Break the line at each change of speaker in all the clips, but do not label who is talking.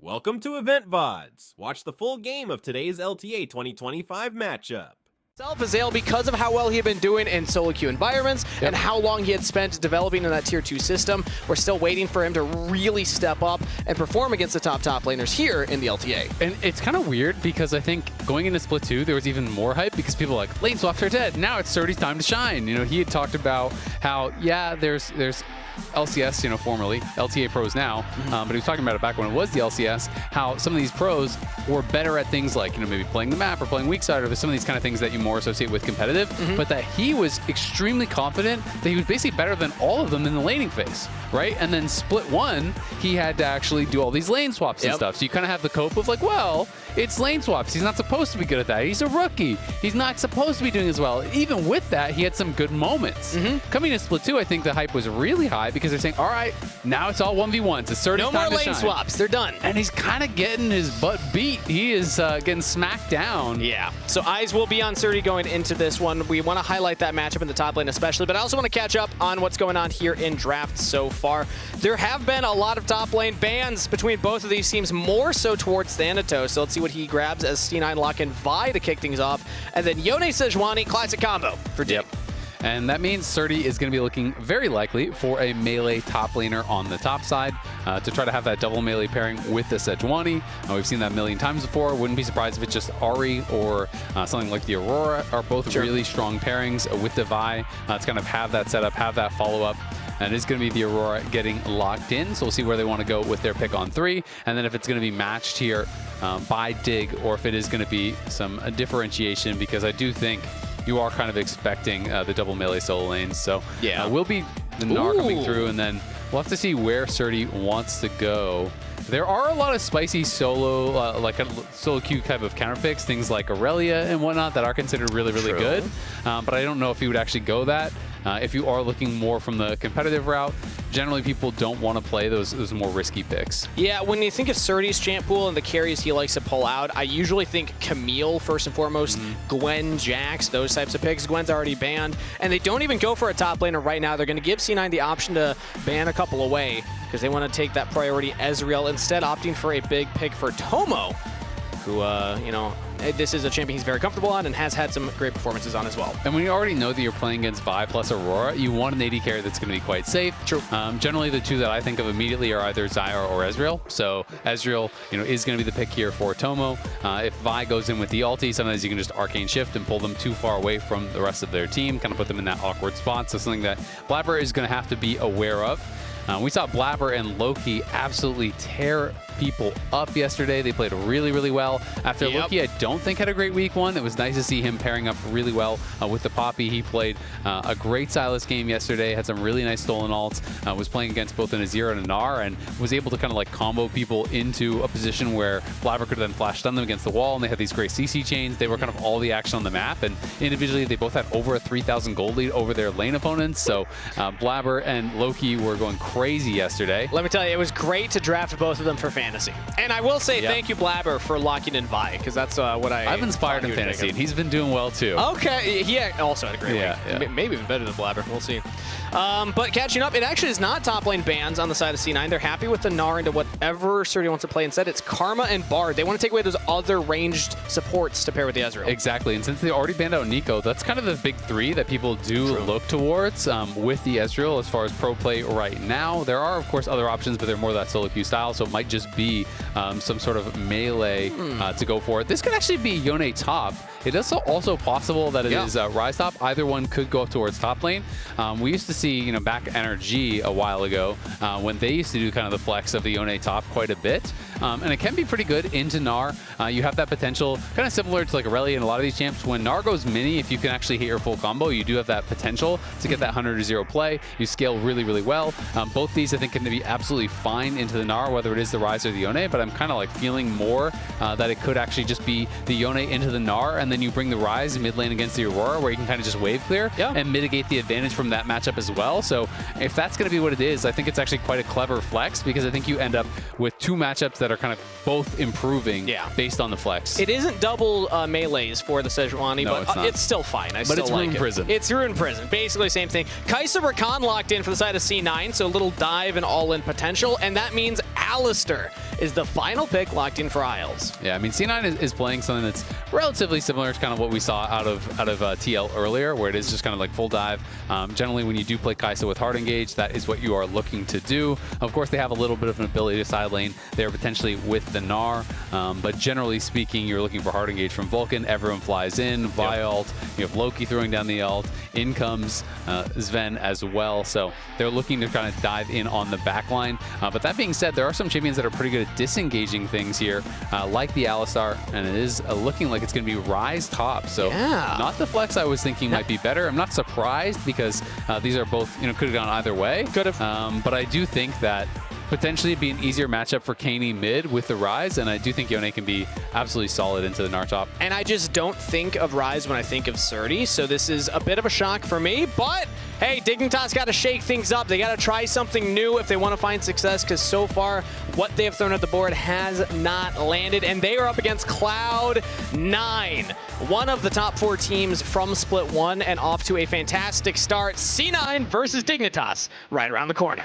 Welcome to Loleventvods. Watch the full game of today's LTA 2025 matchup.
Azale, because of how well he had been doing in solo queue environments and how long he had spent developing in that tier 2 system, we're still waiting for him to really step up and perform against the top laners here in the LTA.
And it's kind of weird because I think going into Split 2, there was even more hype because people were like, lane swaps are dead. Now it's Surdy's time to shine. You know, he had talked about how, yeah, there's LCS, you know, formerly, LTA pros now, but he was talking about it back when it was the LCS, how some of these pros were better at things like, you know, maybe playing the map or playing weak side or some of these kind of things that you more associate with competitive, but that he was extremely confident that he was basically better than all of them in the laning phase, right? And then Split 1, he had to actually do all these lane swaps and stuff. So you kind of have the cope of like, well, it's lane swaps. He's not supposed to be good at that. He's a rookie. He's not supposed to be doing as well. Even with that, he had some good moments. Coming to Split 2, I think the hype was really high because they're saying, all right, now it's all 1v1s. It's Surdy's
no
time
more
to
lane
shine.
swaps. They're done.
And he's kind of getting his butt beat. He is getting smacked down.
Yeah. So eyes will be on Surdy going into this one. We want to highlight that matchup in the top lane especially, but I also want to catch up on what's going on here in draft so far. There have been a lot of top lane bans between both of these teams, more so towards Thanatos. So let's see what he grabs as C9 lock in Vi to kick things off. And then Yone Sejuani, classic combo for Dig.
And that means Surdy is going to be looking very likely for a melee top laner on the top side to try to have that double melee pairing with the Sejuani. We've seen that a million times before. Wouldn't be surprised if it's just Ahri or something like the Aurora are both really strong pairings with the Vi. To kind of have that setup, have that follow-up. And it's going to be the Aurora getting locked in. So we'll see where they want to go with their pick on 3. And then if it's going to be matched here by Dig or if it is going to be some differentiation, because I do think you are kind of expecting the double melee solo lanes. So we'll be the Gnar coming through, and then we'll have to see where Surdy wants to go. There are a lot of spicy solo, like a solo queue type of counter picks, things like Aurelia and whatnot that are considered really, really good. But I don't know if he would actually go that. If you are looking more from the competitive route, generally people don't want to play those more risky picks. Yeah,
when you think of Surdy's champ pool and the carries he likes to pull out, I usually think Camille first and foremost, Gwen, Jax, those types of picks. Gwen's already banned, and they don't even go for a top laner right now. They're going to give C9 the option to ban a couple away because they want to take that priority Ezreal, instead opting for a big pick for Tomo, who, you know, this is a champion he's very comfortable on and has had some great performances on as well.
And when you already know that you're playing against Vi plus Aurora, you want an AD carry that's going to be quite safe. Generally, the two that I think of immediately are either Zyra or Ezreal. So Ezreal, you know, is going to be the pick here for Tomo. If Vi goes in with the ulti, sometimes you can just arcane shift and pull them too far away from the rest of their team, kind of put them in that awkward spot. So something that Blabber is going to have to be aware of. We saw Blabber and Loki absolutely tear people up yesterday. They played really, really well. After Loki, I don't think had a great week 1. It was nice to see him pairing up really well with the Poppy. He played a great Sylas game yesterday, had some really nice stolen ults, was playing against both an Azir and a Gnar, and was able to kind of like combo people into a position where Blabber could then flash stun them against the wall, and they had these great CC chains. They were kind of all the action on the map, and individually they both had over a 3,000 gold lead over their lane opponents. So Blabber and Loki were going crazy yesterday.
Let me tell you, it was great to draft both of them for fantasy. And I will say thank you, Blabber, for locking in Vi, because that's what I've
inspired in fantasy, and he's been doing well too.
Okay, he also had a great week. Maybe even better than Blabber. We'll see. But catching up, it actually is not top lane bans on the side of C9. They're happy with the Gnar into whatever Surdy wants to play. Instead, it's Karma and Bard. They want to take away those other ranged supports to pair with the Ezreal.
Exactly, and since they already banned out Nico, that's kind of the big 3 that people do look towards with the Ezreal as far as pro play right now. There are, of course, other options, but they're more that solo queue style, so it might just be some sort of melee to go for it. This could actually be Yone top. It is also possible that it is Ryze top. Either one could go up towards top lane. We used to see, you know, back NRG a while ago when they used to do kind of the flex of the Yone top quite a bit. And it can be pretty good into Gnar. You have that potential, kind of similar to like Aurelia and a lot of these champs. When Gnar goes mini, if you can actually hit your full combo, you do have that potential to get that 100-0 play. You scale really, really well. Both these, I think, can be absolutely fine into the Gnar, whether it is the Ryze or the Yone, but I'm kind of like feeling more that it could actually just be the Yone into the Gnar, and then you bring the Ryze mid lane against the Aurora, where you can kind of just wave clear and mitigate the advantage from that matchup as well. So if that's going to be what it is, I think it's actually quite a clever flex, because I think you end up with 2 matchups that are kind of both improving based on the flex.
It isn't double melees for the Sejuani, but it's still fine. But
it's Rune Prison.
It's Rune Prison. Basically same thing. Kai'Sa Rakan locked in for the side of C9, so a little dive and all-in potential, and that means Alistar is the final pick locked in for Isles.
Yeah, I mean, C9 is playing something that's relatively similar to kind of what we saw out of TL earlier, where it is just kind of like full dive. Generally, when you do play Kai'Sa with hard engage, that is what you are looking to do. Of course, they have a little bit of an ability to side lane there potentially with the Gnar, but generally speaking, you're looking for hard engage from Vulcan. Everyone flies in, Vi ult, you have Loki throwing down the ult, in comes Sven as well, so they're looking to kind of dive in on the back line. But that being said, there are some champions that are pretty good at disengaging things here, like the Alistar, and it is looking like it's going to be Ryze top, so not the flex I was thinking might be better. I'm not surprised because these are both, could have gone either way.
Could have.
But I do think that potentially it'd be an easier matchup for Kaynee mid with the Ryze, and I do think Yone can be absolutely solid into the Gnar top.
And I just don't think of Ryze when I think of Surdy, so this is a bit of a shock for me, but hey, Dignitas got to shake things up. They got to try something new if they want to find success, because so far what they have thrown at the board has not landed, and they are up against Cloud9, one of the top 4 teams from Split 1, and off to a fantastic start. C9 versus Dignitas right around the corner.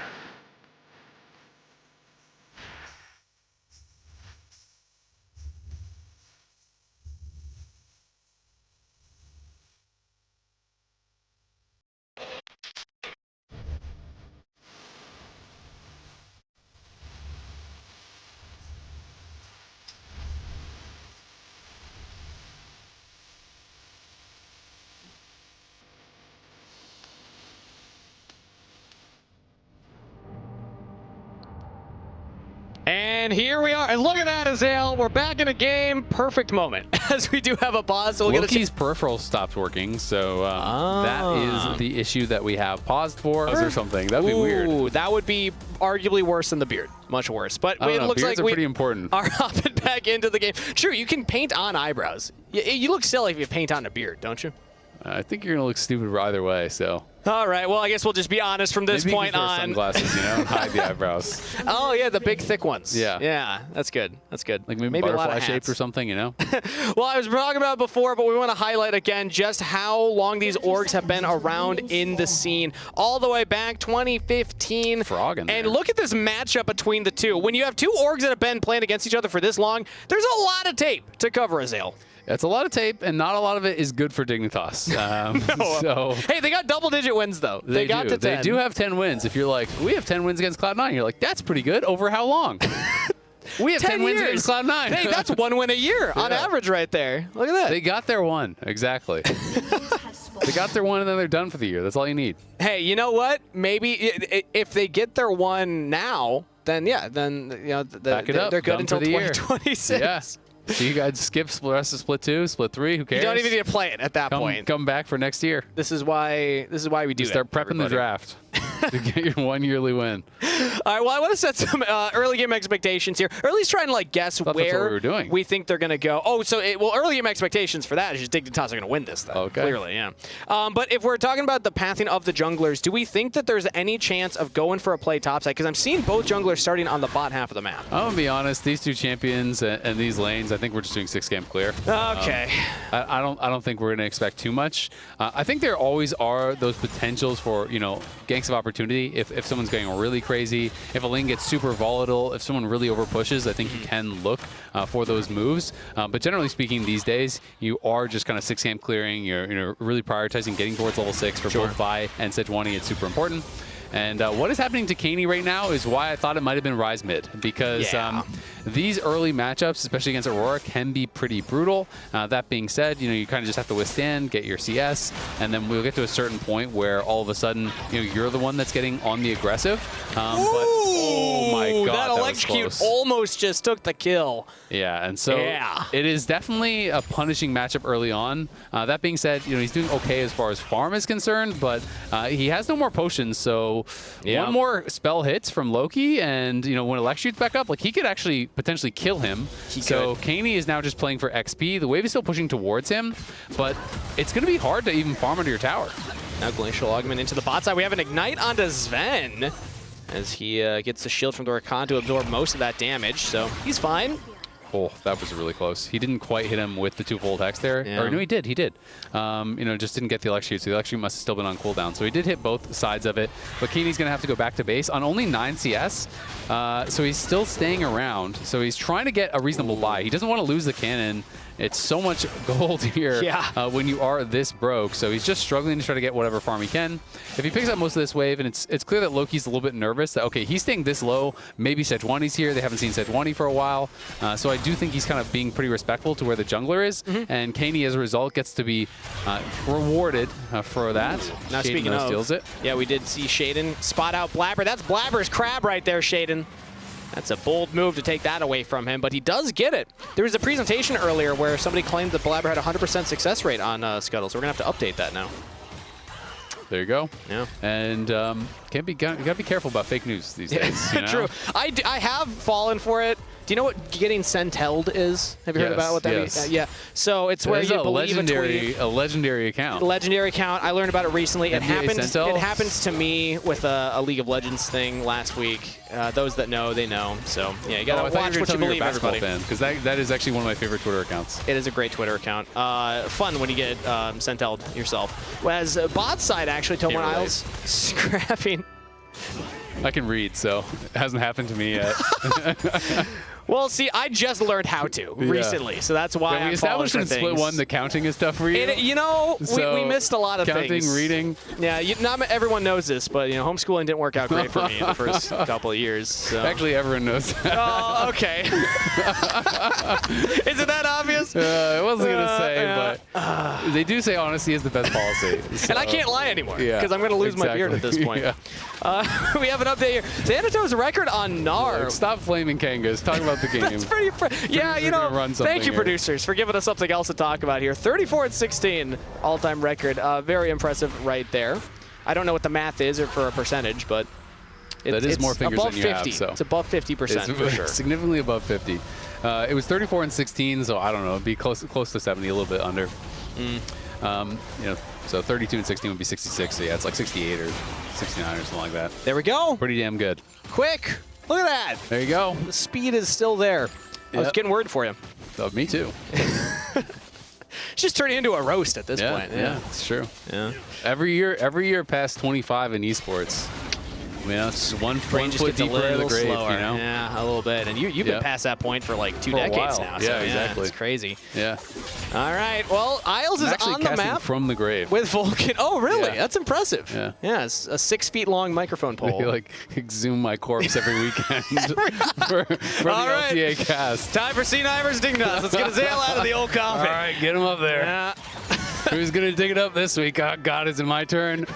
And here we are, and look at that, Azael. We're back in a game. Perfect moment, as we do have a pause. So we'll
Loki's peripheral stopped working, so that is the issue that we have paused for, or something. That'd be weird.
That would be arguably worse than the beard. Much worse. But it looks like
we pretty important.
Are hopping back into the game. True, you can paint on eyebrows. You look silly if you paint on a beard, don't you?
I think you're going to look stupid either way, so.
All right, well, I guess we'll just be honest from this point on.
Sunglasses, hide the eyebrows.
Oh, yeah, the big, thick ones.
Yeah.
Yeah, that's good. That's good.
Like maybe butterfly shaped or something,
Well, I was talking about it before, but we want to highlight again just how long these orgs have been around in the scene. All the way back 2015.
Frog in there.
And look at this matchup between the two. When you have two orgs that have been playing against each other for this long, there's a lot of tape to cover, Azael.
It's a lot of tape, and not a lot of it is good for Dignitas. So
hey, they got double-digit wins, though. They got to 10.
They do have 10 wins. If you're like, we have 10 wins against Cloud9, you're like, that's pretty good. Over how long? We have 10 wins against Cloud9.
Hey, that's 1 win a year on average right there. Look at that.
They got their one. Exactly. They got their one, and then they're done for the year. That's all you need.
Hey, you know what? Maybe if they get their one now, then, they're good until 2026.
Yeah. So you guys skip the rest of Split 2, Split 3, who cares?
You don't even need to play it at that point.
Come back for next year.
This is why we do
Start prepping the draft to get your 1 yearly win.
All right, well, I want to set some early game expectations here, or at least try and guess where we think they're going to go. Oh, so early game expectations for that is just Dignitas are going to win this, though.
Okay.
Clearly, yeah. But if we're talking about the pathing of the junglers, do we think that there's any chance of going for a play topside? Because I'm seeing both junglers starting on the bot half of the map.
I'm going to be honest, these two champions and these lanes, I think we're just doing 6-camp clear.
Okay.
I don't think we're going to expect too much. I think there always are those potentials for, ganks of opportunity. If someone's going really crazy, if a lane gets super volatile, if someone really over pushes, I think you can look for those moves. But generally speaking, these days, you are just kind of 6-camp clearing. You're really prioritizing getting towards level 6 for both Vi and Sejuani. It's super important. And what is happening to Kaynee right now is why I thought it might have been Ryze mid, because these early matchups, especially against Aurora, can be pretty brutal. That being said, you kind of just have to withstand, get your CS, and then we'll get to a certain point where all of a sudden, you're the one that's getting on the aggressive. But oh my god,
that electrocute almost just took the kill.
Yeah, and so it is definitely a punishing matchup early on. That being said, he's doing okay as far as farm is concerned, but he has no more potions, so one more spell hits from Loki, and when electrocutes back up, he could actually potentially kill him. So Kaynee is now just playing for XP. The wave is still pushing towards him, but it's going to be hard to even farm under your tower.
Now Glacial Augment into the bot side. We have an Ignite onto Sven as he gets the shield from the Rakan to absorb most of that damage, so he's fine.
Oh, that was really close. He didn't quite hit him with the two-fold hex there.
Yeah.
Or no, he did. He did. Just didn't get the electrocute. So the electrocute must have still been on cooldown. So he did hit both sides of it. But Katie's going to have to go back to base on only 9 CS. So he's still staying around. So he's trying to get a reasonable buy. He doesn't want to lose the cannon. It's so much gold here when you are this broke. So he's just struggling to try to get whatever farm he can. If he picks up most of this wave, and it's clear that Loki's a little bit nervous that, okay, he's staying this low. Maybe Sejuani's here. They haven't seen Sejuani for a while. So I do think he's kind of being pretty respectful to where the jungler is. And Kaney, as a result, gets to be rewarded for that.
Now,
Shaden,
speaking of,
steals it.
Yeah, we did see Shaden spot out Blabber. That's Blabber's crab right there, Shaden. That's a bold move to take that away from him, but he does get it. There was a presentation earlier where somebody claimed that Blabber had a 100% success rate on Scuttle, so we're going to have to update that now.
There you go.
Yeah.
And you gotta be careful about fake news these days. You know?
True. I have fallen for it. Do you know what getting sent-held is? Have you heard about what that means? Yeah. So it's where you believe a tweet.
A legendary account.
Legendary account. I learned about it recently. It happens to me with a League of Legends thing last week. Those that know, they know. So yeah, you gotta watch what you believe, everybody.
Because that is actually one of my favorite Twitter accounts.
It is a great Twitter account. Fun when you get sent-held yourself. As bot side, actually, Tomar Isles scrapping.
I can read, so it hasn't happened to me yet.
Well, see, I just learned how to recently, so that's why
we established in Split 1 the counting is tough for you.
We missed a lot of
counting,
things.
Reading.
Yeah, not everyone knows this, but homeschooling didn't work out great for me in the first couple of years. So.
Actually, everyone knows that.
Oh, okay. Is it that obvious?
I wasn't going to say, but they do say honesty is the best policy. So.
And I can't lie anymore, because I'm going to lose my beard at this point. We have an update here. Thanatos record on Gnar.
Stop flaming Kangas. Talk about the game.
That's pretty. Thank you, producers, for giving us something else to talk about here. 34-16, all-time record. Very impressive right there. I don't know what the math is or for a percentage, but it's
more fingers
above
than you
50.
have, so.
It's above 50% for sure.
Significantly above 50. It was 34-16, so I don't know. It'd be close to 70, a little bit under. So 32 and 16 would be 66. So yeah, it's like 68 or 69 or something like that.
There we go.
Pretty damn good.
Quick. Look at that.
There you go.
The speed is still there. I was getting worried for you.
Oh, me too.
It's just turning into a roast at this point.
Yeah, it's true.
Yeah.
Every year past 25 in esports. It's one foot deeper into the grave,
slower. Yeah, a little bit. And you've been past that point for like 2 decades now. So
yeah, exactly.
It's crazy.
Yeah.
All right. Well, Isles is on the map
from the grave
with Vulcan. Oh, really?
Yeah.
That's impressive.
Yeah.
Yeah, it's a 6 feet long microphone pole.
They like exhume my corpse every weekend for the LTA cast.
Time for C9 versus Dignitas. Let's get a Zale out of the old coffin.
All right, get him up there.
Yeah.
Who's going to dig it up this week? Oh, God, is it my turn?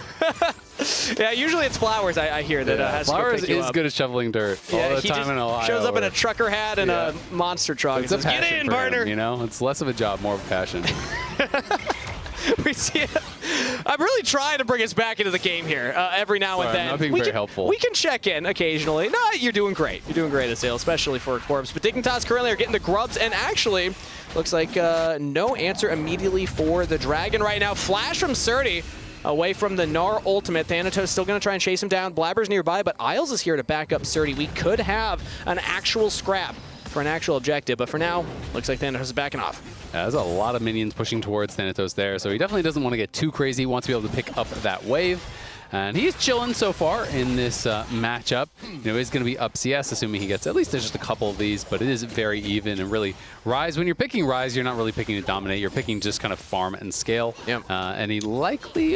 Yeah, usually it's Flowers, I hear, that has
Flowers
to pick you
is
up.
good at shoveling dirt all the time in Ohio.
Shows up in a trucker hat and a monster truck.
It's a
says, get in,
for
partner.
him, It's less of a job, more of a passion.
We see it. I'm really trying to bring us back into the game here every now and then.
I'm not being very helpful.
We can check in occasionally. No, you're doing great. You're doing great at Sale, especially for Corpse. But Dignitas currently are getting the grubs, and actually looks like no answer immediately for the Dragon right now. Flash from Surdy away from the Gnar ultimate. Thanatos still going to try and chase him down. Blabber's nearby, but Isles is here to back up Surdy. We could have an actual scrap for an actual objective, but for now, looks like Thanatos is backing off.
There's a lot of minions pushing towards Thanatos there, so he definitely doesn't want to get too crazy. He wants to be able to pick up that wave. And he's chilling so far in this matchup. He's going to be up CS, assuming he gets at least just a couple of these, but it is very even. And really, Ryze, when you're picking Ryze, you're not really picking to dominate. You're picking just kind of farm and scale.
Yep.
And he likely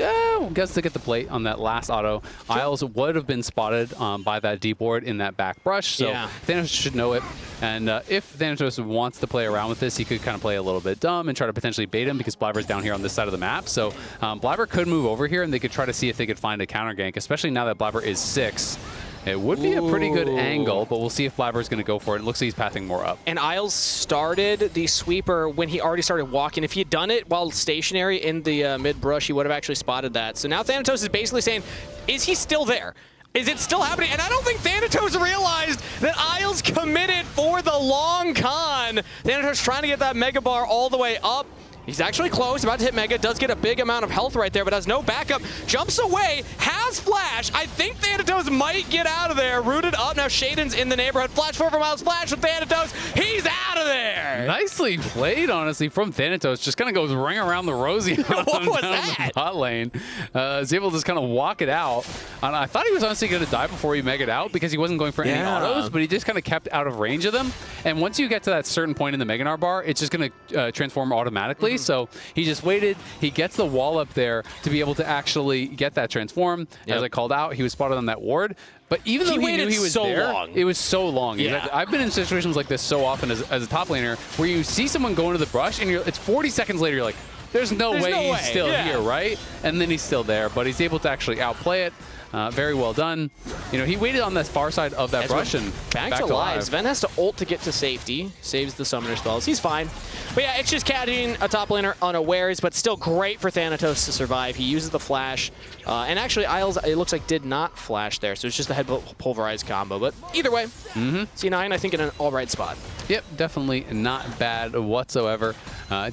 gets to get the plate on that last auto. Sure. Isles would have been spotted by that deep ward in that back brush, so Thanatos should know it. And if Thanatos wants to play around with this, he could kind of play a little bit dumb and try to potentially bait him because Blabber's down here on this side of the map. So Blabber could move over here and they could try to see if they could find a counter gank, especially now that Blabber is 6. It would be a pretty good angle, but we'll see if Blabber's going to go for it. It looks like he's pathing more up.
And Isles started the sweeper when he already started walking. If he had done it while stationary in the mid-brush, he would have actually spotted that. So now Thanatos is basically saying, is he still there? Is it still happening? And I don't think Thanatos realized that Isles committed for the long con. Thanatos trying to get that Mega Bar all the way up. He's actually close, about to hit Mega, does get a big amount of health right there, but has no backup. Jumps away, has Flash. I think Thanatos might get out of there. Rooted up, now Shaden's in the neighborhood. Flash forward from Miles, Flash with Thanatos. He's out of there.
Nicely played, honestly, from Thanatos. Just kind of goes ring around the rosy
What was
down
that?
the bot lane. Is able to just kind of walk it out. And I thought he was honestly going to die before he megged out because he wasn't going for any autos, but he just kind of kept out of range of them. And once you get to that certain point in the Meganar bar, it's just going to transform automatically. So he just waited. He gets the wall up there to be able to actually get that transform. As I called out, he was spotted on that ward. But even though he knew he was there, it was so long.
Yeah.
I've been in situations like this so often as a top laner where you see someone go into the brush and it's 40 seconds later, you're like, there's no way he's still here, right? And then he's still there, but he's able to actually outplay it. Very well done. You know, he waited on the far side of that brush and
back to live. Sven has to ult to get to safety. Saves the summoner spells. He's fine. But yeah, it's just catching a top laner unawares, but still great for Thanatos to survive. He uses the flash. And actually, Isles, it looks like, did not flash there. So it's just a head pulverized combo. But either way, C9, I think, in an all right spot.
Yep, definitely not bad whatsoever.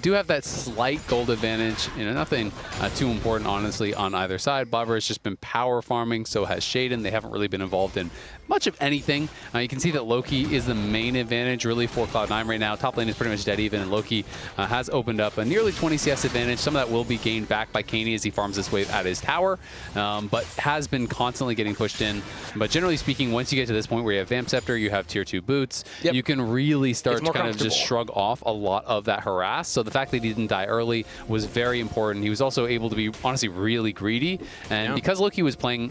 Do have that slight gold advantage. You know, nothing too important, honestly, on either side. Blabber has just been power farming, so has Shaden. They haven't really been involved in much of anything. You can see that Loki is the main advantage, really, for Cloud9 right now. Top lane is pretty much dead even, and Loki has opened up a nearly 20 CS advantage. Some of that will be gained back by Kaney as he farms this wave at his tower, but has been constantly getting pushed in. But generally speaking, once you get to this point where you have Vamp Scepter, you have tier 2 boots, you can really start to kind of just shrug off a lot of that harass. So the fact that he didn't die early was very important. He was also able to be, honestly, really greedy. And because Loki was playing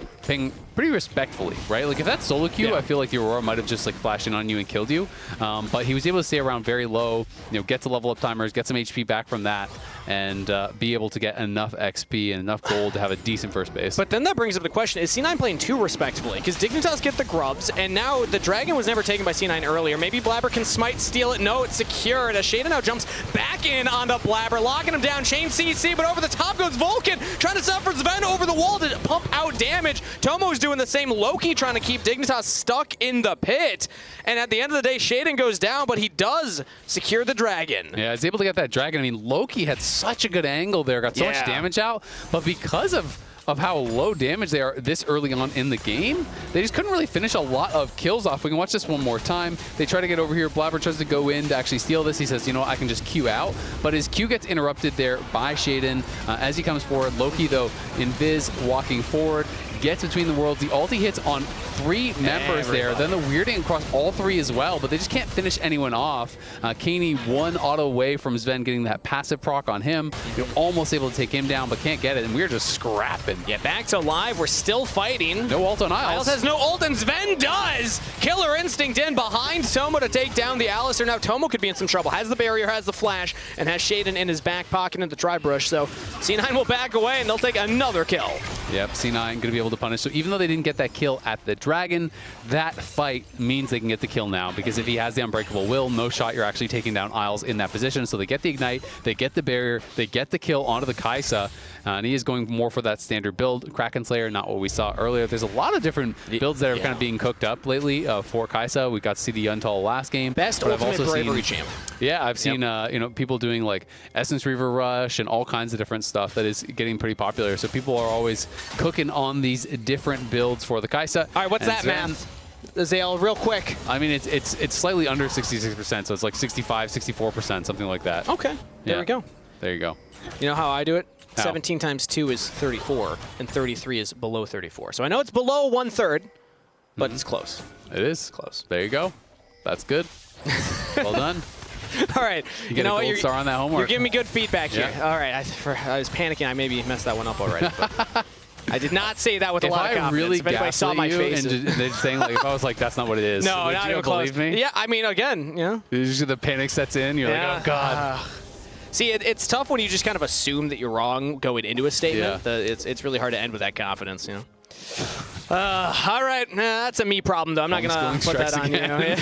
pretty respectfully, right? Like, if that's solo queue, I feel like the Aurora might have just, like, flashed in on you and killed you. But he was able to stay around very low, you know, get to level up timers, get some HP back from that, and be able to get enough XP and enough gold to have a decent first base.
But then that brings up the question, is C9 playing too respectfully? Because Dignitas get the grubs, and now the Dragon was never taken by C9 earlier. Maybe Blabber can smite, steal it. No, it's secured as Shaden now jumps back in onto Blabber, locking him down. Chain CC, but over the top goes Vulcan, trying to set for Sven over the wall to pump out damage. Tomo's doing the same. Loki trying to keep Dignitas stuck in the pit. And at the end of the day, Shaden goes down, but he does secure the Dragon.
Yeah, he's able to get that Dragon. I mean, Loki had such a good angle there, got so much damage out, but because of how low damage they are this early on in the game, they just couldn't really finish a lot of kills off. We can watch this one more time. They try to get over here. Blabber tries to go in to actually steal this. He says, you know what, I can just Q out. But his Q gets interrupted there by Shaden as he comes forward. Loki, though, invis walking forward, gets between the worlds. The ulti hits on 3 members there. Then the weirding across all 3 as well, but they just can't finish anyone off. Kaney 1 auto away from Sven getting that passive proc on him. You're almost able to take him down, but can't get it, and we're just scrapping.
Yeah, back to live. We're still fighting.
No ult on Isles.
Isles has no ult, and Sven does! Killer Instinct in behind Tomo to take down the Alistar. Now Tomo could be in some trouble. Has the barrier, has the flash, and has Shaden in his back pocket in the tri-brush. So C9 will back away, and they'll take another kill.
Yep, C9 going to be able to punish. So even though they didn't get that kill at the Dragon, that fight means they can get the kill now, because if he has the Unbreakable Will, no shot you're actually taking down Isles in that position. So they get the Ignite, they get the barrier, they get the kill onto the Kai'Sa, and he is going more for that standard build. Kraken Slayer, not what we saw earlier. There's a lot of different builds that are kind of being cooked up lately for Kai'Sa. We got to see the Yuntal last game.
Best ultimate bravery champ.
Yeah, I've seen you know, people doing like Essence Reaver Rush and all kinds of different stuff that is getting pretty popular. So people are always cooking on these different builds for the Kai'Sa.
All right, what's that math? Zale, real quick.
I mean, it's slightly under 66%, so it's like 65, 64%, something like that.
Okay, there we go.
There you go.
You know how I do it?
How?
17 times 2 is 34, and 33 is below 34. So I know it's below 1/3, but it's close.
It is.
Close.
There you go. That's good. Well done.
All right.
You get a gold star on that homework.
You're giving me good feedback here. All right. I was panicking. I maybe messed that one up already. But I did not say that with a lot of confidence.
Really
if anybody saw my face.
And they're saying, like, if I was like, that's not what it is.
No, not even close.
Believe me?
Yeah, I mean, again, yeah.
Usually the panic sets in. You're like, oh, God.
See, it's tough when you just kind of assume that you're wrong going into a statement.
Yeah.
It's really hard to end with that confidence, you know. All right, that's a me problem, though. I'm not going to put that on you.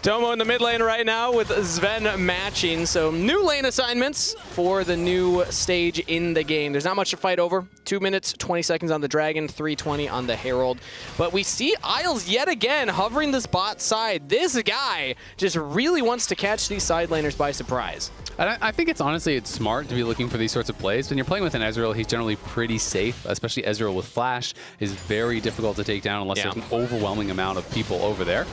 Tomo in the mid lane right now with Sven matching. So new lane assignments for the new stage in the game. There's not much to fight over. 2 minutes, 20 seconds on the Dragon, 3:20 on the Herald. But we see Isles yet again hovering this bot side. This guy just really wants to catch these side laners by surprise.
And I think it's smart to be looking for these sorts of plays. When you're playing with an Ezreal, he's generally pretty safe, especially Ezreal with Flash is very difficult to take down unless there's an overwhelming amount of people over there.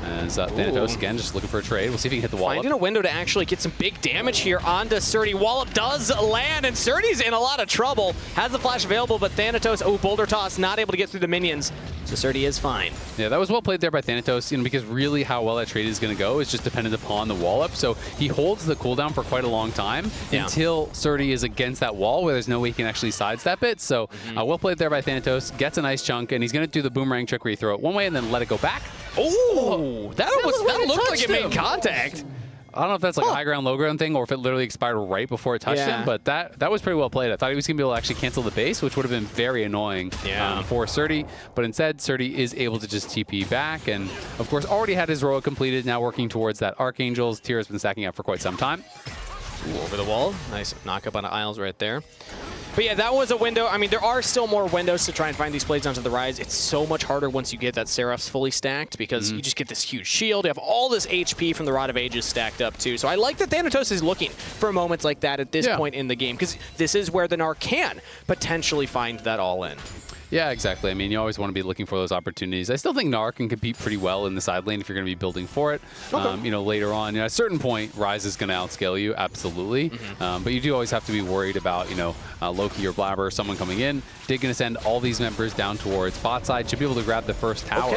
As Thanatos, again, just looking for a trade. We'll see if he can hit the wall.
Finding a window to actually get some big damage here onto Surdy. Wallop does land, and Surdy's in a lot of trouble. Has the flash available, but Thanatos, boulder toss, not able to get through the minions. So Surdy is fine.
Yeah, that was well played there by Thanatos, because really how well that trade is going to go is just dependent upon the wall up. So he holds the cooldown for quite a long time until Surdy is against that wall where there's no way he can actually sidestep it. So well played there by Thanatos. Gets a nice chunk, and he's going to do the boomerang trick where you throw it one way and then let it go back.
Oh, that looked like it made contact.
I don't know if that's like a high ground, low ground thing, or if it literally expired right before it touched him, but that was pretty well played. I thought he was going to be able to actually cancel the base, which would have been very annoying for Surdy, but instead, Surdy is able to just TP back, and of course, already had his Roa completed, now working towards that Archangel's. Tier has been stacking up for quite some time.
Over the wall. Nice knock up on Isles right there. But yeah, that was a window. I mean, there are still more windows to try and find these blades onto the rise. It's so much harder once you get that Seraph's fully stacked because you just get this huge shield. You have all this HP from the Rod of Ages stacked up too. So I like that Thanatos is looking for moments like that at this point in the game because this is where the Narc can potentially find that all in.
Yeah, exactly. I mean, you always want to be looking for those opportunities. I still think Narc can compete pretty well in the side lane if you're going to be building for it. Later on, at a certain point, Ryze is going to outscale you, absolutely. But you do always have to be worried about, Loki or Blabber, someone coming in. Dig going to send all these members down towards bot side. Should be able to grab the first tower.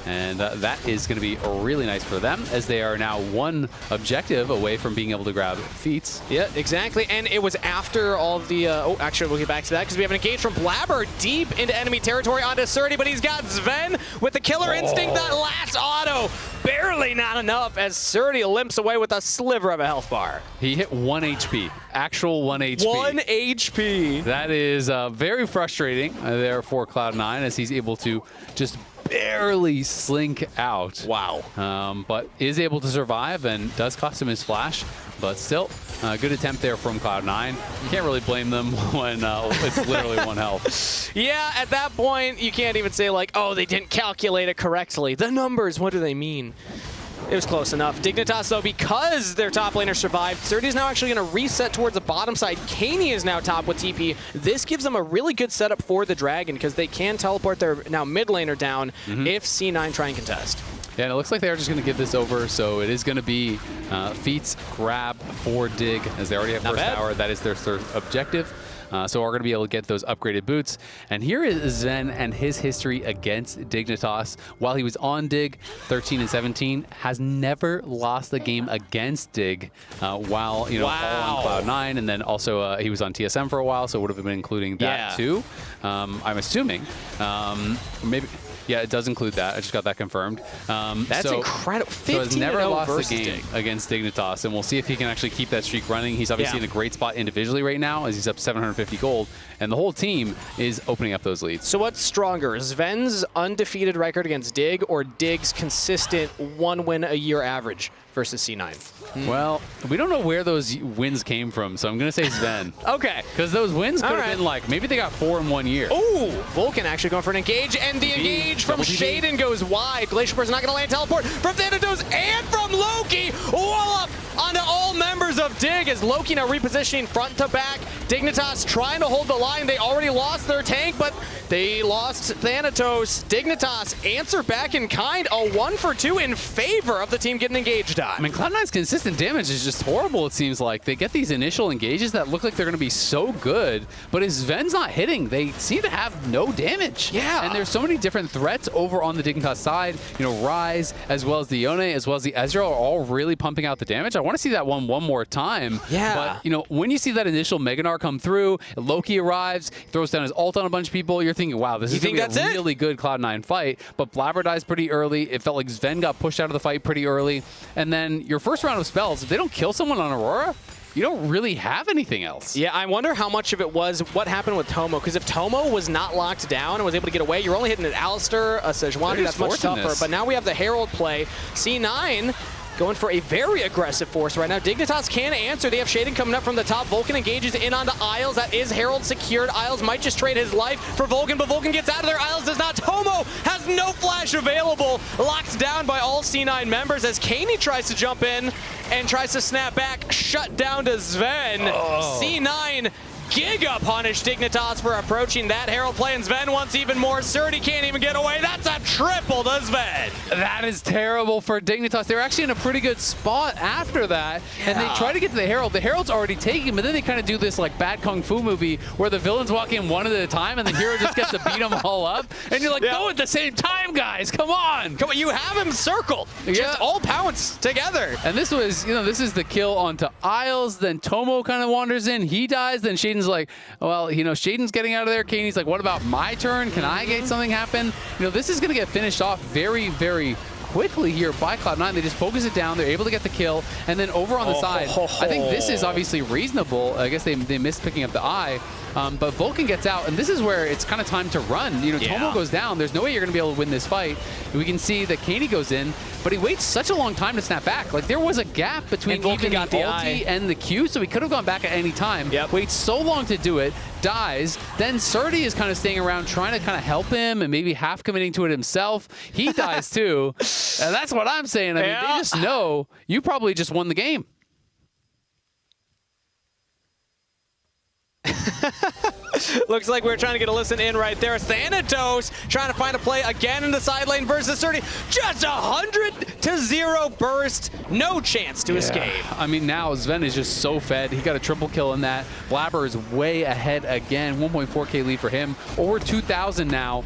And that is going to be really nice for them as they are now one objective away from being able to grab feats.
Yeah, exactly. And it was after all of the... actually, we'll get back to that because we have an engage from Blabber deep into enemy territory onto Surdy, but he's got Sven with the killer instinct. That last auto, barely not enough as Surdy limps away with a sliver of a health bar.
He hit 1 HP. Actual 1 HP.
1 HP.
That is very frustrating there for Cloud9 as he's able to just barely slink out.
Wow.
But is able to survive and does cost him his flash, but still good attempt there from Cloud9. You can't really blame them when it's literally 1 health.
Yeah, at that point, you can't even say like, oh, they didn't calculate it correctly. The numbers, what do they mean? It was close enough. Dignitas, though, because their top laner survived, Surdy is now actually going to reset towards the bottom side. Kaney is now top with TP. This gives them a really good setup for the Dragon because they can teleport their now mid laner down if C9 try and contest.
Yeah, and it looks like they're just going to give this over, so it is going to be Feats grab for Dig as they already have first tower. That is their third objective. So we're going to be able to get those upgraded boots. And here is Zen and his history against Dignitas. While he was on Dig, 13 and 17, has never lost a game against Dig while, all on Cloud9. And then also he was on TSM for a while, so would have been including that too. I'm assuming. Maybe... Yeah, it does include that. I just got that confirmed.
That's incredible. 15
so has never lost a game
Dig
against Dignitas, and we'll see if he can actually keep that streak running. He's obviously in a great spot individually right now as he's up 750 gold, and the whole team is opening up those leads.
So what's stronger, Sven's undefeated record against Dig or Dig's consistent 1 win a year average versus C9?
Well, we don't know where those wins came from, so I'm going to say Sven.
Okay.
Because those wins could have been like, maybe they got 4 in 1 year.
Ooh, Vulcan actually going for an engage, and the engage from Shaden goes wide. Glacier Bird's not going to land teleport from Thanatos and from Loki. Wallop onto all members of Dig as Loki now repositioning front to back. Dignitas trying to hold the line. They already lost their tank, but they lost Thanatos. Dignitas answer back in kind. A 1 for 2 in favor of the team getting engaged on.
I mean, Cloud9's consistent damage is just horrible, it seems like. They get these initial engages that look like they're going to be so good, but as Sven's not hitting, they seem to have no damage.
Yeah.
And there's so many different threats over on the Dignitas side. Ryze, as well as the Yone, as well as the Ezreal are all really pumping out the damage. I want to see that one more time.
Yeah.
But, when you see that initial Meganar come through, Loki arrives, throws down his ult on a bunch of people, you're thinking, wow, this is going to be a really good Cloud9 fight. But Blabber dies pretty early. It felt like Sven got pushed out of the fight pretty early. And then your first round of spells, if they don't kill someone on Aurora, you don't really have anything else.
Yeah, I wonder how much of it was what happened with Tomo, because if Tomo was not locked down and was able to get away, you're only hitting an Alistar, a Sejuani, that's much tougher. But now we have the Herald play. C9 going for a very aggressive force right now. Dignitas can answer. They have Shaden coming up from the top. Vulcan engages in onto Isles. That is Herald secured. Isles might just trade his life for Vulcan, but Vulcan gets out of there. Isles does not. Tomo has no flash available. Locked down by all C9 members as Kaney tries to jump in and tries to snap back. Shut down to Sven. C9 Giga punish Dignitas for approaching that Herald play, and Sven wants even more. Surdy can't even get away. That's a triple to Sven.
That is terrible for Dignitas. They were actually in a pretty good spot after that, and they try to get to the Herald. The Herald's already taken, but then they kind of do this like bad Kung Fu movie where the villains walk in one at a time, and the hero just gets to beat them all up. And you're like, go at the same time, guys. Come on.
Come on, you have him circled. Just all pounce together.
And this was, this is the kill onto Isles. Then Tomo kind of wanders in. He dies. Then Shaden's like, well, Shaden's getting out of there. Kaney's like, what about my turn? Can I get something happen? This is going to get finished off very, very quickly here by Cloud9. They just focus it down. They're able to get the kill. And then over on the side, I think this is obviously reasonable. I guess they missed picking up the eye. But Vulcan gets out, and this is where it's kind of time to run. Tomo goes down. There's no way you're going to be able to win this fight. We can see that Kaney goes in, but he waits such a long time to snap back. Like, there was a gap between even the ulti and the Q, so he could have gone back at any time. Waits so long to do it, dies. Then Surdy is kind of staying around trying to kind of help him and maybe half committing to it himself. He dies too. And that's what I'm saying. I mean, they just know you probably just won the game.
Looks like we're trying to get a listen in right there. Thanatos trying to find a play again in the side lane versus Surdy. Just 100-0 burst. No chance to escape.
I mean, now Sven is just so fed. He got a triple kill in that. Blabber is way ahead again. 1.4K lead for him. Over 2,000 now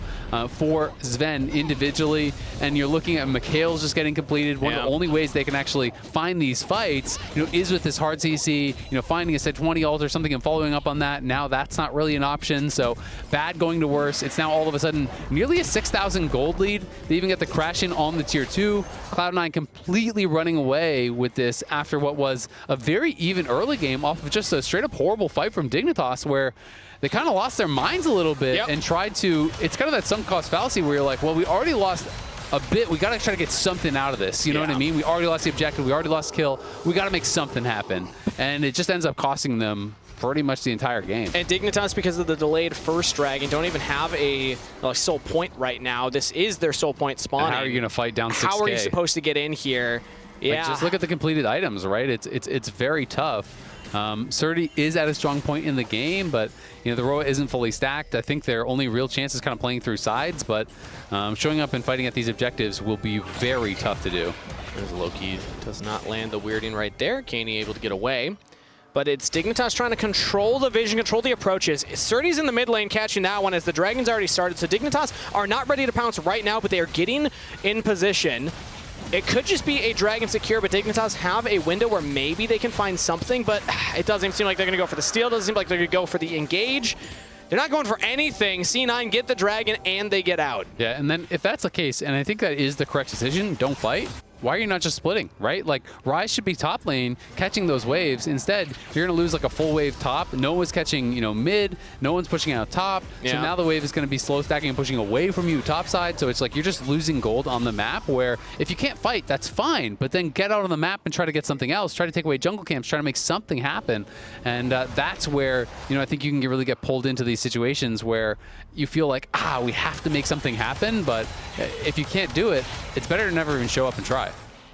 for Sven individually. And you're looking at Mikhail's just getting completed. One of the only ways they can actually find these fights, is with this hard CC, finding a set 20 ult or something and following up on that. Now that's not really an option. So bad going to worse. It's now all of a sudden nearly a 6,000 gold lead. They even get the crash in on the tier 2. Cloud9 completely running away with this after what was a very even early game off of just a straight up horrible fight from Dignitas where they kind of lost their minds a little bit and tried to, it's kind of that sunk cost fallacy where you're like, well, we already lost a bit. We got to try to get something out of this. You know what I mean? We already lost the objective. We already lost kill. We got to make something happen. And it just ends up costing them pretty much the entire game.
And Dignitas, because of the delayed first dragon, don't even have a soul point right now. This is their soul point spawning.
And how are you going to fight down 6K?
How are you supposed to get in here?
Like, just look at the completed items, right? It's very tough. Surdy is at a strong point in the game, but the Roa isn't fully stacked. I think their only real chance is kind of playing through sides, but showing up and fighting at these objectives will be very tough to do.
There's Loki, does not land the weirding right there. Kaney able to get away. But it's Dignitas trying to control the vision, control the approaches. Surdy's in the mid lane catching that one as the Dragon's already started. So Dignitas are not ready to pounce right now, but they are getting in position. It could just be a Dragon secure, but Dignitas have a window where maybe they can find something, but it doesn't seem like they're going to go for the steal. Doesn't seem like they're going to go for the engage. They're not going for anything. C9 get the Dragon, and they get out.
Yeah, and then if that's the case, and I think that is the correct decision, don't fight. Why are you not just splitting, right? Like, Ryze should be top lane, catching those waves. Instead, you're going to lose like a full wave top. No one's catching, mid. No one's pushing out top. So now the wave is going to be slow stacking and pushing away from you top side. So it's like you're just losing gold on the map where if you can't fight, that's fine. But then get out on the map and try to get something else. Try to take away jungle camps. Try to make something happen. And that's where, I think you can really get pulled into these situations where you feel like, we have to make something happen. But if you can't do it, it's better to never even show up and try.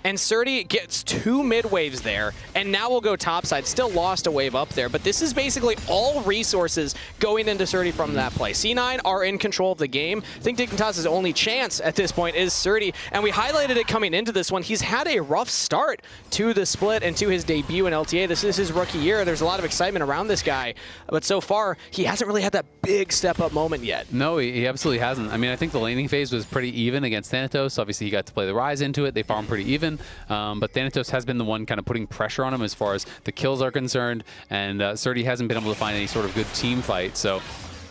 And Surdy gets 2 mid waves there, and now we'll go topside. Still lost a wave up there, but this is basically all resources going into Surdy from that play. C9 are in control of the game. I think Dignitas' only chance at this point is Surdy, and we highlighted it coming into this one. He's had a rough start to the split and to his debut in LTA. This is his rookie year. There's a lot of excitement around this guy, but so far, he hasn't really had that big step-up moment yet.
No, he absolutely hasn't. I mean, I think the laning phase was pretty even against Thanatos. Obviously, he got to play the Ryze into it. They farmed pretty even. But Thanatos has been the one kind of putting pressure on him as far as the kills are concerned, and Surdy hasn't been able to find any sort of good team fight, so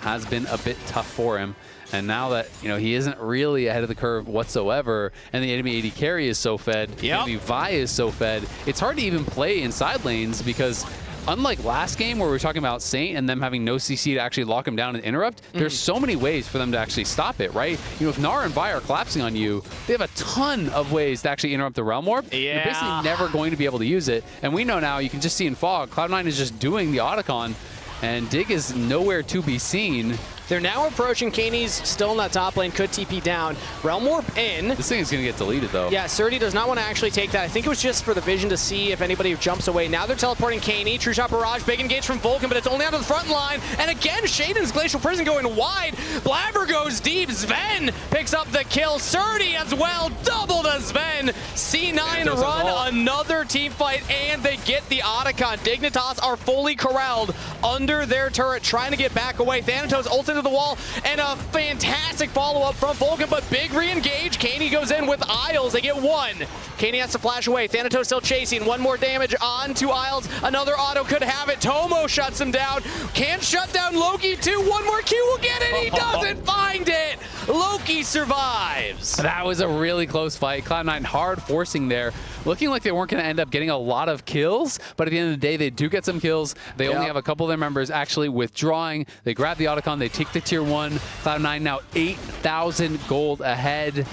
has been a bit tough for him. And now that, he isn't really ahead of the curve whatsoever, and the enemy AD carry is so fed, enemy Vi is so fed, it's hard to even play in side lanes because unlike last game where we were talking about Saint and them having no CC to actually lock him down and interrupt, there's so many ways for them to actually stop it, right? If Nara and Vi are collapsing on you, they have a ton of ways to actually interrupt the Realm Warp. You're basically never going to be able to use it. And we know now, you can just see in Fog, Cloud9 is just doing the Otacon, and Dig is nowhere to be seen.
They're now approaching. Kaney's still in that top lane, could TP down. Realm Warp in.
This thing is going to get deleted, though.
Yeah, Surdy does not want to actually take that. I think it was just for the vision to see if anybody jumps away. Now they're teleporting Kaney. True Shot Barrage, big engage from Vulcan, but it's only onto the front line. And again, Shaden's Glacial Prison going wide. Blabber goes deep. Sven picks up the kill. Surdy as well. Double to Sven. C9 run another team fight, and they get the Otacon. Dignitas are fully corralled under their turret, trying to get back away. Thanatos ult into the wall, and a fantastic follow-up from Vulcan, but big re-engage. Kaney goes in with Isles. They get one. Kaney has to flash away. Thanatos still chasing. One more damage on to Isles. Another auto could have it. Tomo shuts him down. Can't shut down Loki too. One more Q will get it. He doesn't find it. Loki survives.
That was a really close fight. Cloud9 hard forcing there. Looking like they weren't going to end up getting a lot of kills, but at the end of the day, they do get some kills. They only have a couple of their members actually withdrawing. They grab the Otacon. They take the tier 1. Cloud9 now 8,000 gold ahead.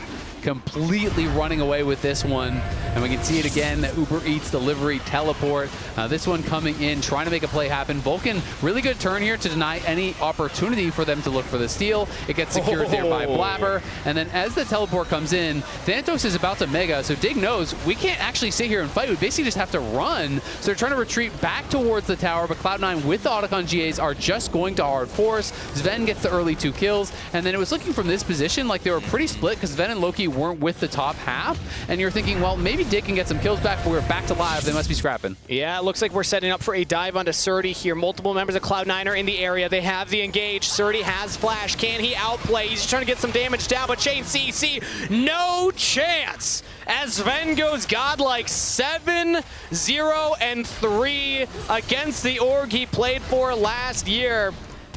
Completely running away with this one. And we can see it again, the Uber Eats delivery teleport. This one coming in, trying to make a play happen. Vulcan, really good turn here to deny any opportunity for them to look for the steal. It gets secured there by Blabber. And then as the teleport comes in, Thanatos is about to mega, so Dig knows we can't actually sit here and fight. We basically just have to run. So they're trying to retreat back towards the tower, but Cloud9 with the Otacon GAs are just going to hard force. Sven gets the early 2 kills, and then it was looking from this position like they were pretty split because Sven and Loki weren't with the top half, and you're thinking, well, maybe Dick can get some kills back, but we're back to live. They must be scrapping.
Yeah, it looks like we're setting up for a dive onto Surdy here. Multiple members of Cloud9 are in the area. They have the engage. Surdy has flash. Can he outplay? He's just trying to get some damage down, but Chain CC, no chance. As Sven goes godlike, 7-0-3 against the org he played for last year.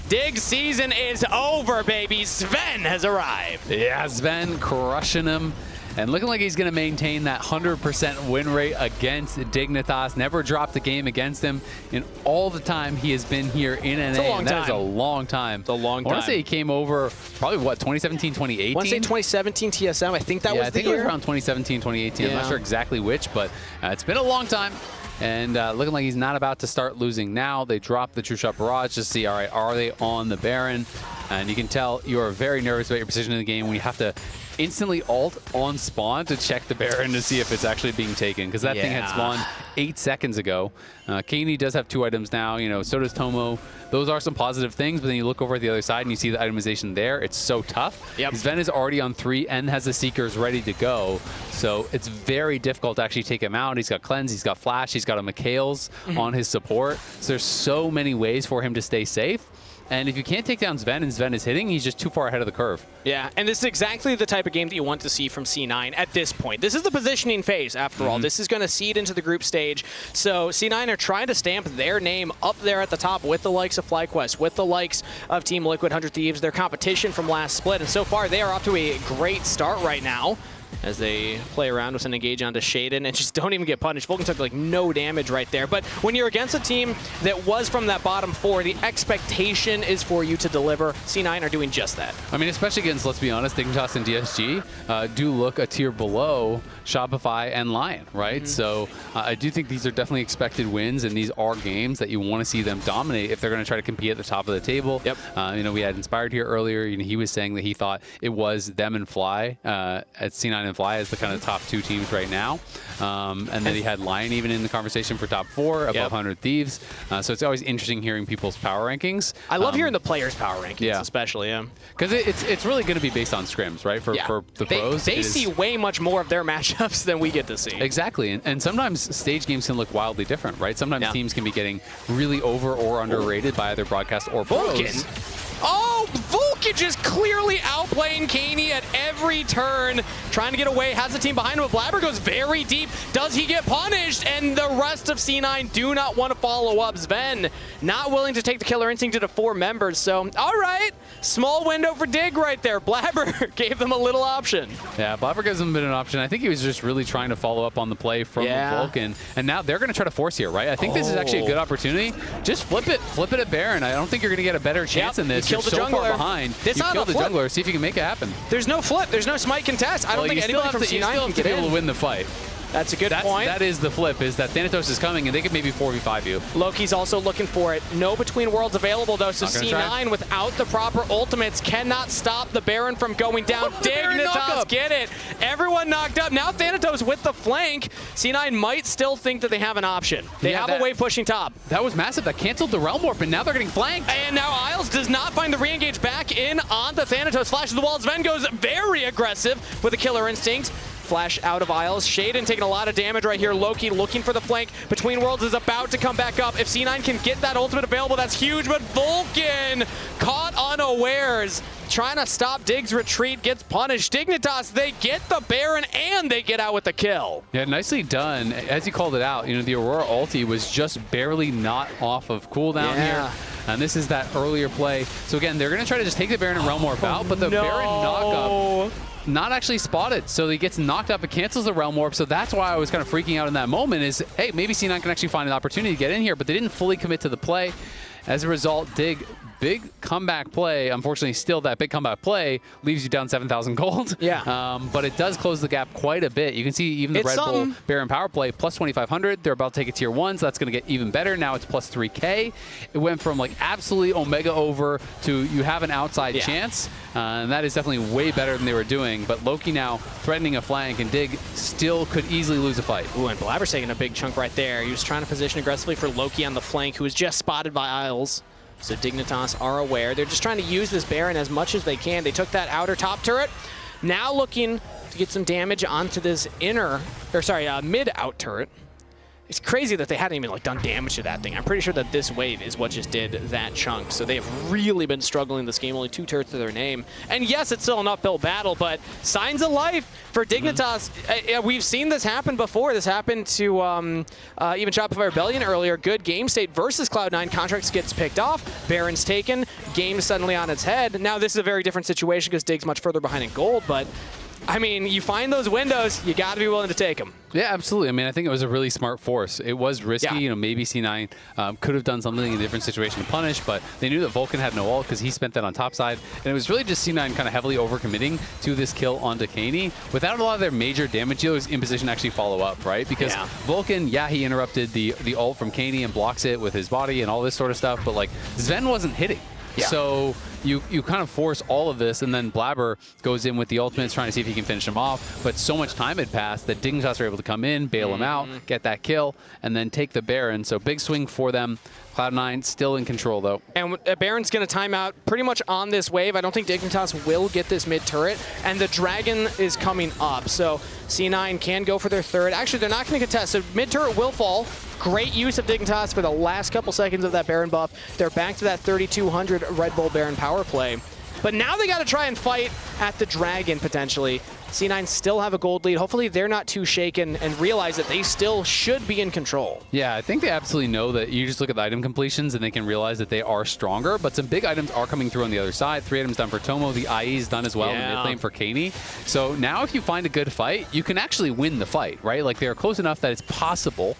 Dig season is over, baby. Sven has arrived.
Yeah, Sven crushing him and looking like he's going to maintain that 100% win rate against Dignitas. Never dropped a game against him in all the time he has been here in NA. That is a long time.
It's a long time.
I want to say he came over probably, what, 2017, 2018?
I want to say 2017 TSM. I think that was the year.
I think it was around 2017, 2018. I'm not sure exactly which, but it's been a long time. And looking like he's not about to start losing now. They drop the True Shot Barrage to see, all right, are they on the Baron? And you can tell you are very nervous about your position in the game when you have to instantly ult on spawn to check the Baron to see if it's actually being taken, because that thing had spawned 8 seconds ago. Kaney does have 2 items now, you know, so does Tomo. Those are some positive things, but then you look over at the other side and you see the itemization there. It's so tough. Sven is already on 3 and has the Seekers ready to go, so it's very difficult to actually take him out. He's got Cleanse, he's got Flash, he's got a Mikhail's on his support, so there's so many ways for him to stay safe. And if you can't take down Sven and Sven is hitting, he's just too far ahead of the curve.
Yeah, and this is exactly the type of game that you want to see from C9 at this point. This is the positioning phase, after all. This is going to seed into the group stage. So C9 are trying to stamp their name up there at the top with the likes of FlyQuest, with the likes of Team Liquid, 100 Thieves, their competition from last split. And so far, they are off to a great start right now, as they play around with an engage onto Shaden and just don't even get punished. Vulcan took like no damage right there. But when you're against a team that was from that bottom 4, the expectation is for you to deliver. C9 are doing just that.
I mean, especially against, let's be honest, Dignitas and DSG do look a tier below Shopify and Lion, right? So I do think these are definitely expected wins, and these are games that you want to see them dominate if they're going to try to compete at the top of the table. You know, we had Inspired here earlier. You know, he was saying that he thought it was them and Fly at C9 and Fly as the kind of top 2 teams right now. And then he had Lion even in the conversation for top 4 above 100 Thieves. So it's always interesting hearing people's power rankings.
I love hearing the players' power rankings, especially.
Because it's really going to be based on scrims, right? For the pros.
They see way much more of their matchups than we get to see.
Exactly. And sometimes stage games can look wildly different, right? Sometimes teams can be getting really over or underrated by either broadcast or pros.
Vulcan. Oh, Vulcan just clearly outplaying Kaney at every turn, trying to get away, has the team behind him, but Blabber goes very deep. Does he get punished? And the rest of C9 do not want to follow up. Sven not willing to take the Killer Instinct to the 4 members, so all right, small window for Dig right there. Blabber gave them a little option.
Yeah, Blabber gives them a bit of an option. I think he was just really trying to follow up on the play from Vulcan, and now they're going to try to force here, right? I think this is actually a good opportunity. Just flip it at Baron. I don't think you're going to get a better chance in this. You're so far behind. You kill the jungler. See if you can make it happen.
There's no flip. There's no smite contest. I don't think anybody from C9 can get in.
You still have to be able to win the fight.
That's a good point.
That is the flip, is that Thanatos is coming, and they could maybe 4v5 you.
Loki's also looking for it. No Between Worlds available, though, so
Not gonna
C9
try.
without the proper ultimates cannot stop the Baron from going down. Dignitas get it. Everyone knocked up. Now Thanatos with the flank. C9 might still think that they have an option. They have a wave pushing top.
That was massive. That canceled the Realm Warp, and now they're getting flanked.
And now Isles does not find the re-engage back in on the Thanatos. Flashes the wall. Sven goes very aggressive with a killer instinct. Flash out of Isles. Shaden taking a lot of damage right here. Loki looking for the flank. Between Worlds is about to come back up. If C9 can get that ultimate available, that's huge. But Vulcan caught unawares. Trying to stop Dig's retreat, gets punished. Dignitas, they get the Baron and they get out with the kill.
Yeah, nicely done. As you called it out, you know, the Aurora ulti was just barely not off of cooldown here. And this is that earlier play. So again, they're going to try to just take the Baron and Realm Warp out, but the Baron knockup not actually spotted. So he gets knocked up, it cancels the Realm Warp. So that's why I was kind of freaking out in that moment is, hey, maybe C9 can actually find an opportunity to get in here, but they didn't fully commit to the play. As a result, Dig, big comeback play. Unfortunately, still that big comeback play leaves you down 7,000 gold.
Yeah.
But it does close the gap quite a bit. You can see even the Red Bull Baron power play plus 2,500. They're about to take a tier 1, so that's going to get even better. Now it's plus 3K. It went from like absolutely Omega over to you have an outside chance. And that is definitely way better than they were doing. But Loki now threatening a flank, and Dig still could easily lose a fight.
Ooh, and Blabber's taking a big chunk right there. He was trying to position aggressively for Loki on the flank, who was just spotted by Isles. So Dignitas are aware. They're just trying to use this Baron as much as they can. They took that outer top turret. Now looking to get some damage onto this mid out turret. It's crazy that they hadn't even done damage to that thing. I'm pretty sure that this wave is what just did that chunk. So they have really been struggling this game. Only 2 turrets to their name. And yes, it's still an uphill battle, but signs of life for Dignitas. We've seen this happen before. This happened to even Shopify Rebellion earlier. Good game state versus Cloud9. Contracts gets picked off. Baron's taken. Game suddenly on its head. Now this is a very different situation because Dig's much further behind in gold, but I mean, you find those windows, you got to be willing to take them.
Yeah, absolutely. I mean, I think it was a really smart force. It was risky. You know, maybe C9 could have done something in a different situation to punish, but they knew that Vulcan had no ult because he spent that on top side. And it was really just C9 kind of heavily overcommitting to this kill onto Kaney without a lot of their major damage dealers in position to actually follow up, right? Because Vulcan, he interrupted the ult from Kaney and blocks it with his body and all this sort of stuff, but like Sven wasn't hitting. So you kind of force all of this, and then Blabber goes in with the ultimates trying to see if he can finish him off. But so much time had passed that Dignitas were able to come in, bail him out, get that kill, and then take the Baron. So big swing for them. Cloud9 still in control, though.
And Baron's going to time out pretty much on this wave. I don't think Dignitas will get this mid turret, and the Dragon is coming up. So C9 can go for their third. Actually, they're not going to contest, so mid turret will fall. Great use of Dignitas for the last couple seconds of that Baron buff. They're back to that 3,200 Red Bull Baron power play. But now they got to try and fight at the Dragon, potentially. C9 still have a gold lead. Hopefully they're not too shaken and realize that they still should be in control.
Yeah, I think they absolutely know that. You just look at the item completions and they can realize that they are stronger, but some big items are coming through on the other side. 3 items done for Tomo. The IE is done as well in the mid lane for Kaney. So now if you find a good fight, you can actually win the fight, right? Like they're close enough that it's possible.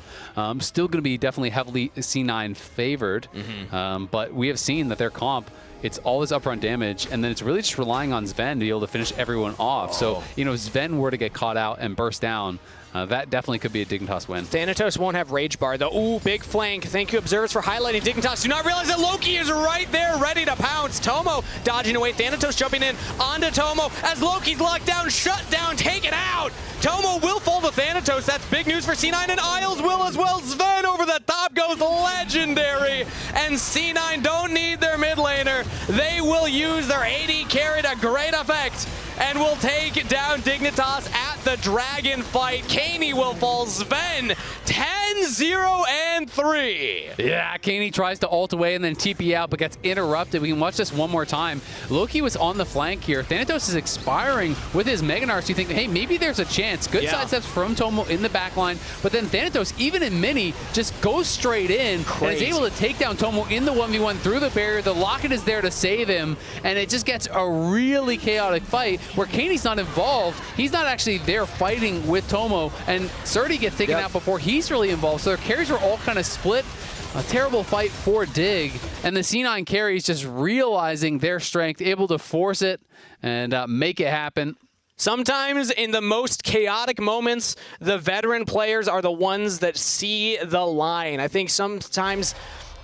Still going to be definitely heavily C9 favored, but we have seen that their comp, it's all this upfront damage, and then it's really just relying on Sven to be able to finish everyone off. So, you know, Sven were to get caught out and burst down, that definitely could be a Dignitas win.
Thanatos won't have Rage Bar, though. Ooh, big flank. Thank you, Observers, for highlighting Dignitas. Do not realize that Loki is right there, ready to pounce. Tomo dodging away. Thanatos jumping in onto Tomo as Loki's locked down, shut down, taken out. Tomo will fall to Thanatos. That's big news for C9, and Isles will as well. Sven over the top goes legendary. And C9 don't need their mid laner. They will use their AD carry to great effect and will take down Dignitas at the Dragon fight. Kaney will fall. Sven 10-0-3.
Yeah, Kaney tries to ult away and then TP out, but gets interrupted. We can watch this one more time. Loki was on the flank here. Thanatos is expiring with his Mega Narc. So you think, hey, maybe there's a chance. Good side steps from Tomo in the back line, but then Thanatos, even in mini, just goes straight in and is able to take down Tomo in the 1v1 through the barrier. The Locket is there to save him, and it just gets a really chaotic fight where Kaney's not involved. He's not actually there fighting with Tomo, and Surdy gets taken out before he's really involved. So their carries were all kind of split. A terrible fight for Dig, and the C9 carries just realizing their strength, able to force it and make it happen.
Sometimes in the most chaotic moments, the veteran players are the ones that see the line. I think sometimes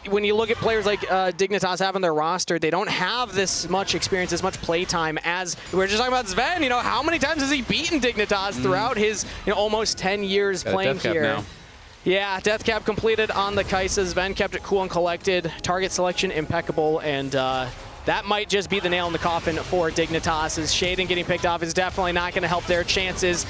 when you look at players like Dignitas have on their roster, they don't have this much experience, this much play time as we were just talking about Sven. You know, how many times has he beaten Dignitas throughout his almost 10 years playing here? Now. Yeah, death cap completed on the Kaisa. Sven kept it cool and collected. Target selection impeccable, and that might just be the nail in the coffin for Dignitas. As Shaden getting picked off is definitely not going to help their chances.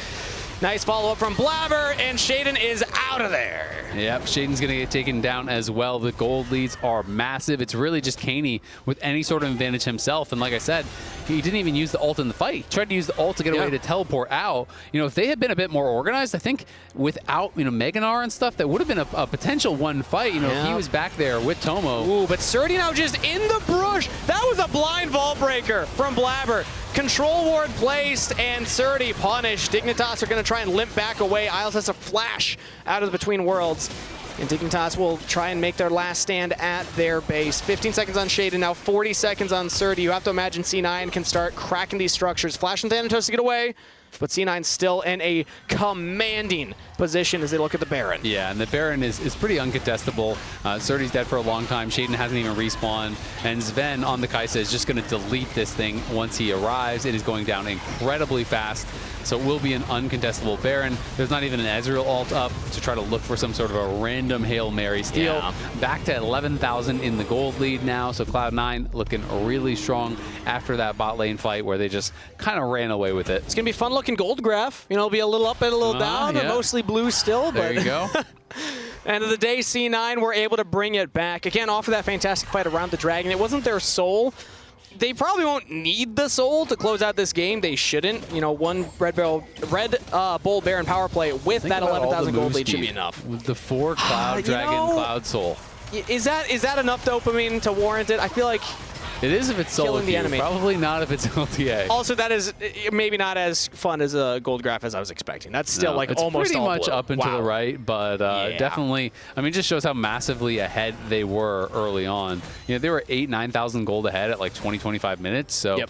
Nice follow-up from Blabber, and Shaden is out of there.
Yep, Shaden's going to get taken down as well. The gold leads are massive. It's really just Caney with any sort of advantage himself. And like I said, he didn't even use the ult in the fight. He tried to use the ult to get away to teleport out. You know, if they had been a bit more organized, I think without, Meganar and stuff, that would have been a potential one fight. If he was back there with Tomo.
Ooh, but Surdy now just in the brush. That was a blind vault breaker from Blabber. Control ward placed, and Surdy punished. Dignitas are going to try and limp back away. Isles has a flash out of the Between Worlds. And Dignitas will try and make their last stand at their base. 15 seconds on Shaden, now 40 seconds on Surdy. You have to imagine C9 can start cracking these structures. Flash and Thanatos to get away, but C9 still in a commanding position as they look at the Baron.
Yeah, and the Baron is pretty uncontestable. Surdy's dead for a long time. Shaden hasn't even respawned. And Sven on the Kaisa is just going to delete this thing once he arrives. It is going down incredibly fast. So it will be an uncontestable Baron. There's not even an Ezreal ult up to try to look for some sort of a random Hail Mary steal.
Yeah.
Back to 11,000 in the gold lead now. So Cloud9 looking really strong after that bot lane fight where they just kind of ran away with it.
It's going to be a fun looking gold graph. It'll be a little up and a little down,
yeah.
Mostly blue still.
There
but
you go.
End of the day, C9 were able to bring it back. Again, offer that fantastic fight around the Dragon. It wasn't their soul. They probably won't need the soul to close out this game. They shouldn't. One Red Bull Baron power play with that 11,000 gold lead should be enough.
With the 4 Cloud Dragon Cloud Soul.
Is that enough dopamine to warrant it? I feel like
it is if it's solo
the enemy.
Probably not if it's LTA.
Also, that is maybe not as fun as a gold graph as I was expecting. That's still
it's
almost
pretty
all
much
blue.
up and to the right, but definitely, it just shows how massively ahead they were early on. They were 9,000 gold ahead at like 20-25 minutes, so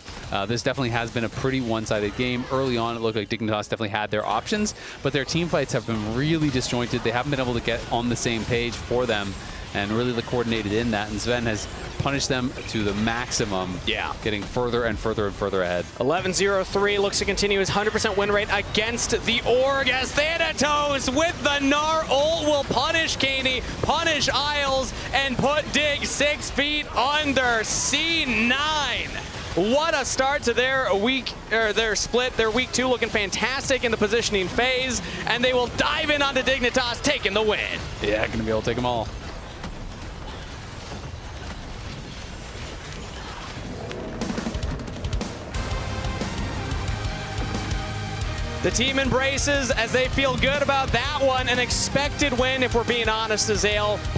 this definitely has been a pretty one-sided game. Early on, it looked like Dignitas definitely had their options, but their team fights have been really disjointed. They haven't been able to get on the same page for them and really coordinated in that, and Sven has punished them to the maximum, getting further and further and further ahead.
11-0-3 looks to continue his 100% win rate against the Org as Thanatos with the Gnar ult will punish Caney, punish Isles, and put Dig 6 feet under. C9. What a start to their week, or their split. Their week 2 looking fantastic in the positioning phase, and they will dive in onto Dignitas, taking the win.
Yeah, gonna be able to take them all.
The team embraces as they feel good about that one. An expected win, if we're being honest, Azale.